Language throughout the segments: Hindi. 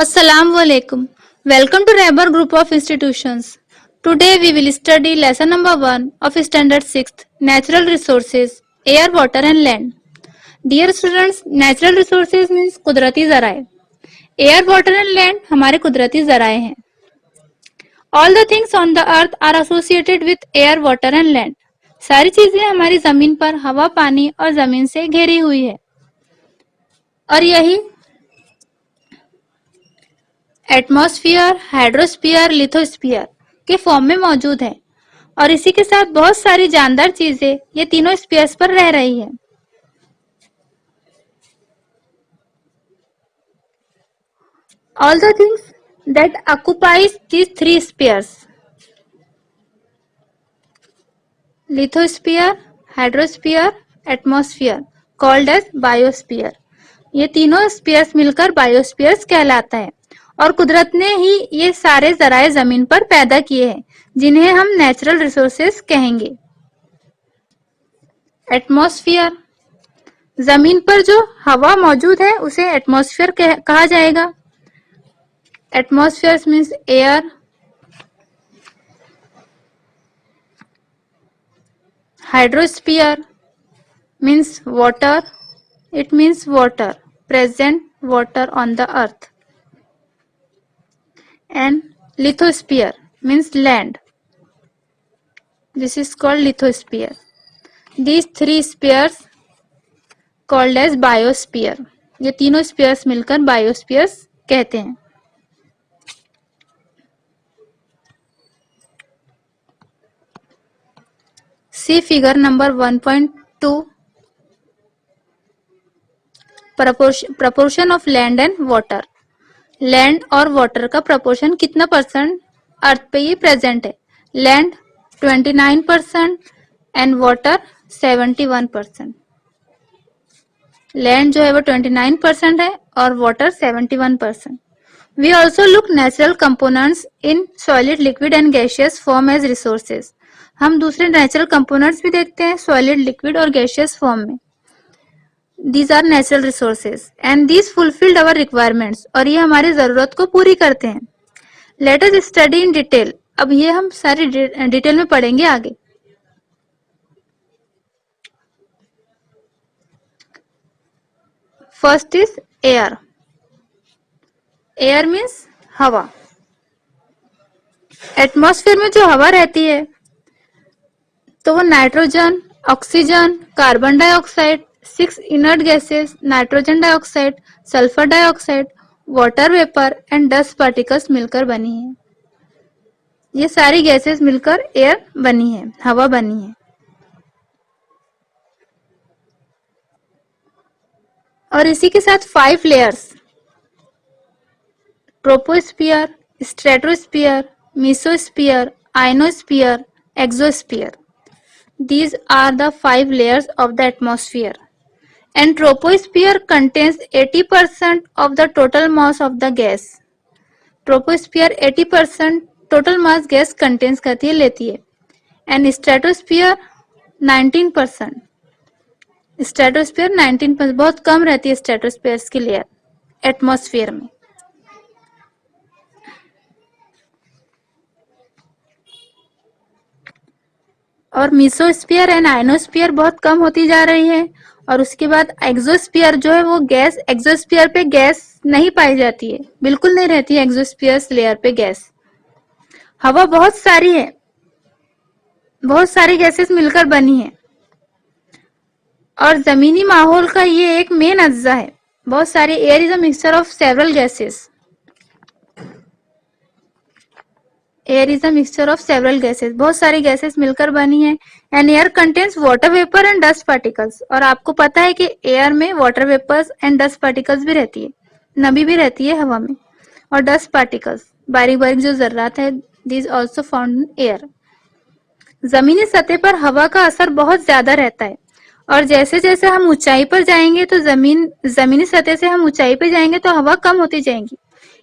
Assalamualaikum. Welcome to Rabar Group of Institutions. Today we will study lesson number 1 of Standard 6th Natural Resources, Air, Water and Land. Dear students, natural resources means कुदरती ज़राए. Air, water and land हमारे कुदरती ज़राए हैं. All the things on the earth are associated with air, water and land. सारी चीजें हमारी जमीन पर हवा, पानी और जमीन से घेरी हुई है और यही एटमॉस्फेयर, हाइड्रोस्फीयर, लिथोस्फीयर के फॉर्म में मौजूद है और इसी के साथ बहुत सारी जानदार चीजें ये तीनों स्फीयर्स पर रह रही है. All the things that occupies these three spheres, lithosphere, hydrosphere, atmosphere, called as biosphere. ये तीनों स्फीयर्स मिलकर बायोस्फीयर्स कहलाता है और कुदरत ने ही ये सारे जराए जमीन पर पैदा किए हैं जिन्हें हम नेचुरल रिसोर्सेस कहेंगे. एटमॉस्फेयर, जमीन पर जो हवा मौजूद है उसे एटमॉस्फेयर कहा जाएगा. Atmosphere means air. Hydrosphere means water. It means water, present water on the earth. And lithosphere means land. This is called lithosphere. These three spheres called as biosphere. ये तीनों spheres मिलकर biospheres कहते हैं. See figure number 1.2. Proportion of land and water. Land और वाटर का प्रोपोर्शन कितना परसेंट अर्थ पे ये प्रेजेंट है. Land 29% and water 71%. लैंड जो है वो 29% है और water 71%. We also look natural components in solid, liquid and gaseous form as resources. हम दूसरे नेचुरल कंपोनेंट्स भी देखते हैं सॉलिड, लिक्विड और गैसियस फॉर्म में. These are natural resources and these fulfilled our requirements. और ये हमारी जरूरत को पूरी करते हैं. Let us study in detail. अब ये हम सारी डिटेल में पढ़ेंगे आगे. First is air. Air means हवा. एटमॉस्फेयर में जो हवा रहती है तो वो nitrogen, oxygen, carbon dioxide, 6 inert gases, nitrogen dioxide, sulphur dioxide, water vapour and dust particles मिलकर बनी है. ये सारी गैसेस मिलकर एयर बनी है, हवा बनी है. और इसी के साथ 5 layers, troposphere, stratosphere, mesosphere, ionosphere, exosphere. These are the 5 layers of the atmosphere. And troposphere contains 80% of the total mass of the gas. Troposphere 80% total mass gas contains करती है, लेती है. And stratosphere 19%. Stratosphere 19%, बहुत कम रहती है stratosphere की लेयर एटमॉस्फेयर में. और मीसोस्फीयर एंड आयनोस्फीयर बहुत कम होती जा रही है. और उसके बाद एक्सोस्फीयर जो है वो गैस, एक्सोस्फीयर पे गैस नहीं पाई जाती है, बिल्कुल नहीं रहती है एक्सोस्फीयर लेयर पे गैस. हवा बहुत सारी है, बहुत सारी गैसेस मिलकर बनी है और जमीनी माहौल का ये एक मेन अज्जा है. बहुत सारी air is a mixture of several gases. Air is a mixture of several gases, बहुत सारी गैसेस मिलकर बनी है. And air contains water vapour and dust particles. और आपको पता है कि एयर में water vapours and dust particles भी रहती है, नमी भी रहती है हवा में. और डस्ट पार्टिकल्स, बारीक बारीक जो जर्रात है, this also found in air. जमीनी सतह पर हवा का असर बहुत ज्यादा रहता है और जैसे जैसे हम ऊंचाई पर जाएंगे तो जमीनी सतह से हम ऊंचाई पर जाएंगे तो हवा कम होती जाएंगी.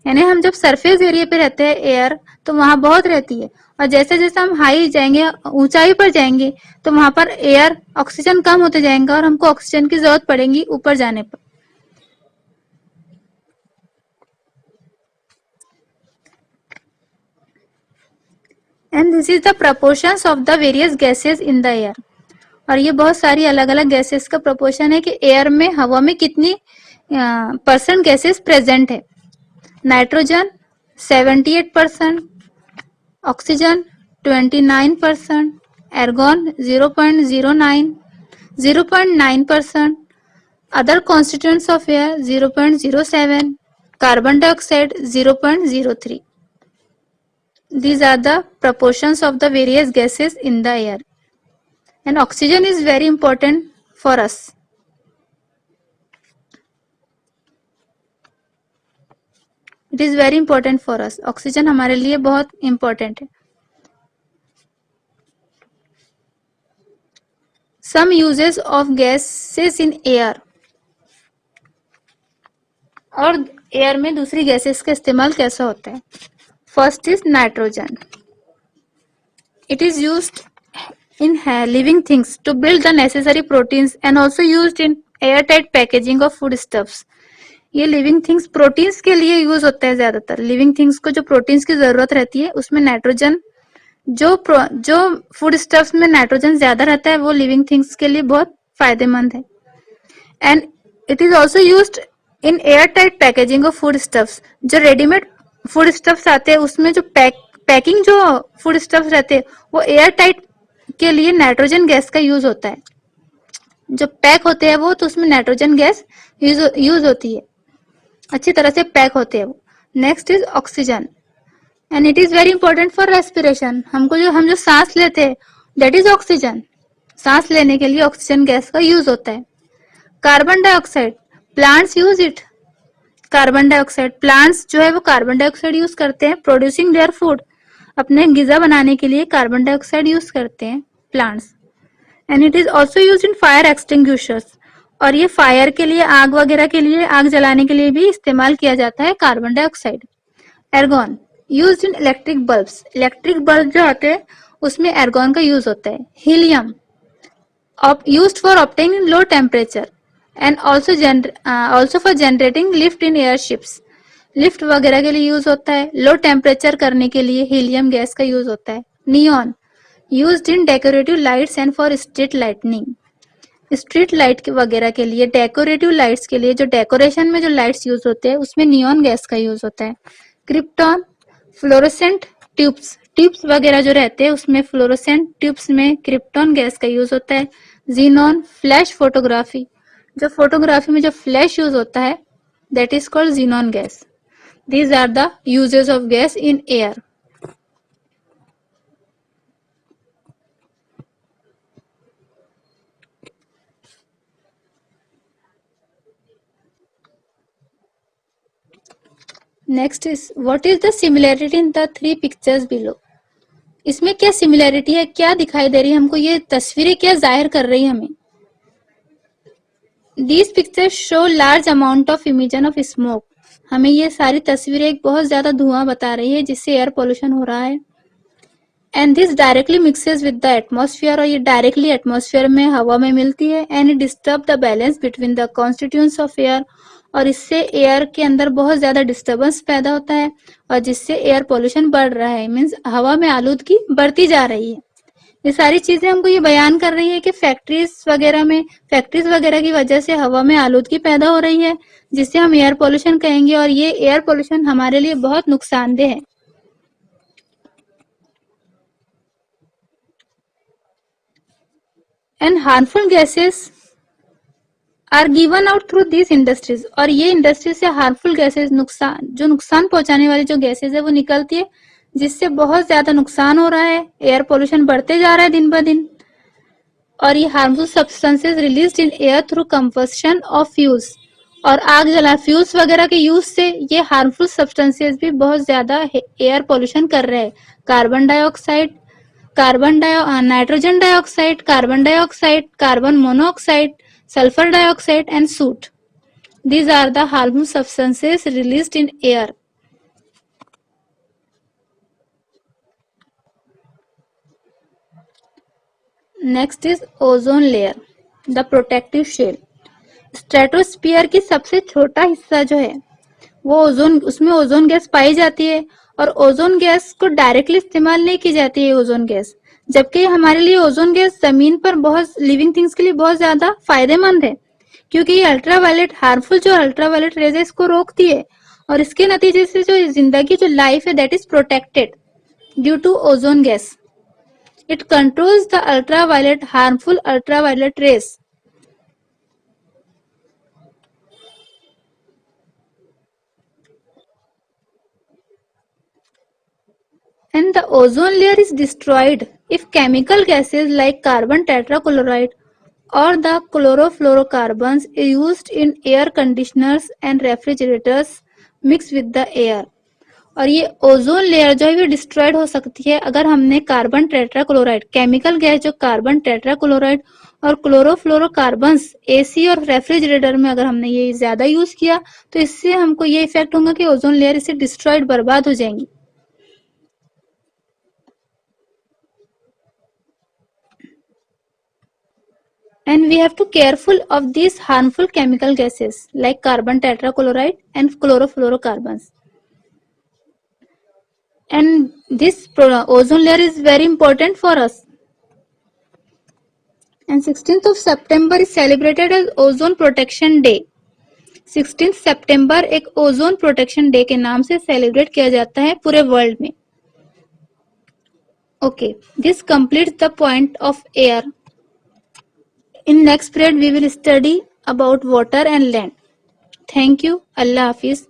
यानी हम जब सरफेस एरिया पे रहते हैं एयर तो वहां बहुत रहती है और जैसे जैसे हम हाई जाएंगे, ऊंचाई पर जाएंगे तो वहां पर एयर, ऑक्सीजन कम होते जाएंगे और हमको ऑक्सीजन की जरूरत पड़ेगी ऊपर जाने पर. And this is the proportions of the various gases in the air. और ये बहुत सारी अलग अलग गैसेस का प्रपोर्शन है कि एयर में, हवा में कितनी परसेंट गैसेस प्रेजेंट है। Nitrogen 78%, oxygen 29%, एर्गॉन 0.09, 0.9%, other constituents of air 0.07, carbon dioxide 0.03. These are the proportions of the various gases in the air. And oxygen is very important for us. It is very important for us. Oxygen हमारे लिए बहुत important है. Some uses of gases in air. और एयर में दूसरी गैसेस का इस्तेमाल कैसा होता है। First is nitrogen. It is used in living things to build the necessary proteins and also used in airtight packaging of foodstuffs. ये लिविंग थिंग्स प्रोटीन्स के लिए यूज होता है ज्यादातर। लिविंग थिंग्स को जो प्रोटीन्स की जरूरत रहती है उसमें नाइट्रोजन, जो फूड स्टफ्स में नाइट्रोजन ज्यादा रहता है वो लिविंग थिंग्स के लिए बहुत फायदेमंद है। And it is also used in air tight packaging of food stuffs. जो रेडीमेड फूड स्टफ्स आते हैं उसमें जो पैकिंग जो फूड स्टफ्स रहते हैं वो एयर टाइट के लिए नाइट्रोजन गैस का यूज होता है। जो पैक होते हैं वो तो उसमें नाइट्रोजन गैस यूज होती है, अच्छी तरह से पैक होते हैं वो। Next is oxygen and it is very important for respiration. हम जो सांस लेते हैं दैट इज ऑक्सीजन। सांस लेने के लिए ऑक्सीजन गैस का यूज होता है। Carbon dioxide, plants use it. Carbon dioxide, plants जो है वो कार्बन डाइऑक्साइड यूज करते हैं प्रोड्यूसिंग देयर फूड। अपने गिजा बनाने के लिए कार्बन डाइऑक्साइड यूज करते हैं plants. And it is also use in fire extinguishers. और ये फायर के लिए, आग वगैरह के लिए, आग जलाने के लिए भी इस्तेमाल किया जाता है carbon dioxide. Argon use in electric bulbs. Electric bulb जो आते हैं उसमें एर्गॉन का यूज होता है। Helium used for obtaining low temperature and also for generating lift in airships. Lift वगैरह के लिए यूज होता है। लो टेम्परेचर करने के लिए हीलियम गैस का यूज होता है। Neon used in decorative lights and for street lightning. Street light वगैरह के लिए, डेकोरेटिव लाइट्स के लिए, जो डेकोरेशन में जो लाइट्स यूज होते हैं उसमें नियॉन गैस का यूज होता है। क्रिप्टॉन फ्लोरोसेंट ट्यूब्स वगैरह जो रहते हैं उसमें फ्लोरोसेंट ट्यूब्स में क्रिप्टॉन गैस का यूज होता है। जीनॉन फ्लैश फोटोग्राफी, जो फोटोग्राफी में जो फ्लैश यूज होता है that is called xenon gas. These are the uses of gas in air. Next is what is the similarity in the three pictures below? इसमें क्या सिमिलैरिटी है, क्या दिखाई दे रही है हमको, ये तस्वीरें क्या जाहिर कर रही है हमें। These pictures show large amount of emission of smoke. हमें ये सारी तस्वीरें एक बहुत ज्यादा धुआं बता रही है जिससे एयर पोल्यूशन हो रहा है। And this directly mixes with the atmosphere, और ये डायरेक्टली एटमॉस्फेयर में, हवा में मिलती है। And it disturb the balance between the constituents of air, और इससे एयर के अंदर बहुत ज्यादा डिस्टर्बेंस पैदा होता है और जिससे एयर पोल्यूशन बढ़ रहा है। मीन्स हवा में आलूदगी बढ़ती जा रही है। ये सारी चीजें हमको ये बयान कर रही है कि फैक्ट्रीज वगैरह की वजह से हवा में आलूदगी पैदा हो रही है जिससे हम एयर पोल्यूशन कहेंगे, और ये एयर पोल्यूशन हमारे लिए बहुत नुकसानदेह है। And harmful gases are given out through this industries, और ये इंडस्ट्री से हार्मफुल गैसेस, नुकसान पहुंचाने वाली जो गैसेस है वो निकलती है जिससे बहुत ज्यादा नुकसान हो रहा है। एयर पोल्यूशन बढ़ते जा रहा है दिन ब दिन। और ये harmful substances released in air through combustion of fuels, और आग जला फ्यूल्स वगैरह के यूज से ये हार्मफुल सब्सटेंसेस भी बहुत ज्यादा एयर पोल्यूशन कर रहे हैं। Nitrogen dioxide, carbon monoxide, sulphur dioxide and soot. These are the harmful substances released in air. Next is ozone layer, the protective shell. Stratosphere की सबसे छोटा हिस्सा जो है वो ओजोन, उसमें ओजोन गैस पाई जाती है और ओजोन गैस को डायरेक्टली इस्तेमाल नहीं की जाती है ओजोन गैस, जबकि हमारे लिए ओजोन गैस जमीन पर बहुत लिविंग थिंग्स के लिए बहुत ज्यादा फायदेमंद है, क्योंकि ये अल्ट्रावायलेट हार्मफुल जो अल्ट्रावायलेट रेज है इसको रोकती है, और इसके नतीजे से जो जिंदगी जो लाइफ है that is protected due to ozone gas. It controls the ultraviolet harmful ultraviolet rays. And the ozone layer is destroyed if chemical gases like carbon tetrachloride or the chlorofluorocarbons used in air conditioners and refrigerators mix with the air. और ये ओजोन लेयर जो है वो डिस्ट्रॉयड हो सकती है अगर हमने कार्बन टेट्राक्लोराइड केमिकल गैस जो कार्बन टेट्राक्लोराइड और क्लोरोफ्लोरोकार्बन्स एसी और रेफ्रिजरेटर में अगर हमने ये ज्यादा यूज किया तो इससे हमको ये इफेक्ट होगा कि ओजोन लेयर इससे डिस्ट्रॉयड बर्बाद हो जाएंगी. And we have to careful of these harmful chemical gases like carbon tetrachloride and chlorofluorocarbons. And this ozone layer is very important for us. And 16th of September is celebrated as Ozone Protection Day. 16 सितंबर एक ओजोन प्रोटेक्शन डे के नाम से सेलिब्रेट किया जाता है पूरे वर्ल्ड में. Okay, this completes the point of air. In next period we will study about water and land. Thank you. Allah Hafiz.